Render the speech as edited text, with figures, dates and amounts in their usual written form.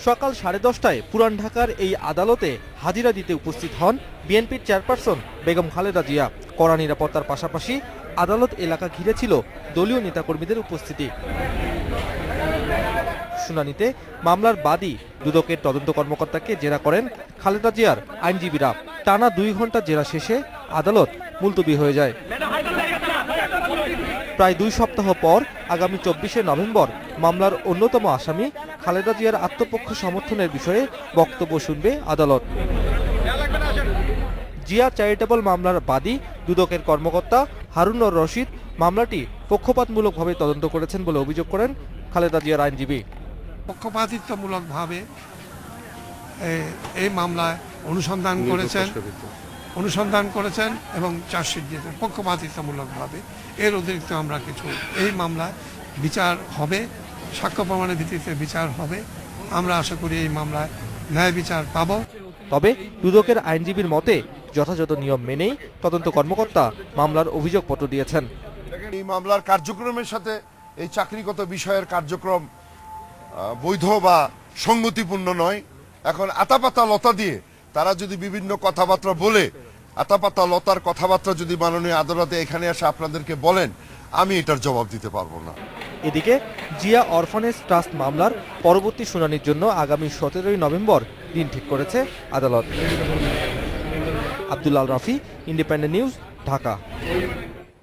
সকাল 10:30টায় পুরান ঢাকার এই আদালতে হাজিরা দিতে উপস্থিত হন বিএনপির চেয়ারপারসন বেগম খালেদা জিয়া। কড়া নিরাপত্তার পাশাপাশি আদালত এলাকা ঘিরে ছিল দলীয় নেতাকর্মীদের উপস্থিতি। শুনানিতে মামলার বাদী দুদকের তদন্ত কর্মকর্তাকে জেরা করেন খালেদা জিয়ার আইনজীবীরা। টানা 2 ঘন্টা জেরা শেষে আদালত মুলতবি হয়ে যায়। প্রায় 2 সপ্তাহ পর আগামী 24শে নভেম্বর মামলার অন্যতম আসামি খালেদা জিয়ার আত্মপক্ষ সমর্থনের বিষয়ে বক্তব্য শুনবে আদালত। জিয়া চ্যারিটেবল মামলার বাদী দুদকের কর্মকর্তা হারুনুর রশিদ মামলাটি পক্ষপাতমূলকভাবে তদন্ত করেছেন বলে অভিযোগ করেন খালেদা জিয়ার আইনজীবী। পক্ষপাতিত্বমূলকভাবে এই মামলায় অনুসন্ধান করেছেন এবং চার্জশিট দিয়েছেন পক্ষপাতিত্বমূলকভাবে। এর অতিরিক্ত আমরা কিছু এই মামলায় বিচার হবে, সাক্ষ্য প্রমাণের ভিত্তিতে বিচার হবে। আমরা আশা করি এই মামলায় ন্যায় বিচার পাব। তবে দুদকের আইনজীবীর মতে যথাযথ নিয়ম মেনেই তদন্ত কর্মকর্তা মামলার অভিযোগপত্র দিয়েছেন। এই মামলার কার্যক্রমের সাথে এই চাকরিগত বিষয়ের কার্যক্রম বৈধ বা সংগতিপূর্ণ নয়। এখন আতাপাতা লতা দিয়ে তারা যদি বিভিন্ন কথাবার্তা বলে, আতাপাতা লতার কথাবার্তা যদি মাননীয় আদালতে এখানে এসে আপনাদেরকে বলেন, আমি এটার জবাব দিতে পারবো না। এদিকে জিয়া অরফানেজ ট্রাস্ট মামলার পরবর্তী শুনানির জন্য আগামী 17 নভেম্বর দিন ঠিক করেছে আদালত। Abdullah Rafi, independent news, Dhaka.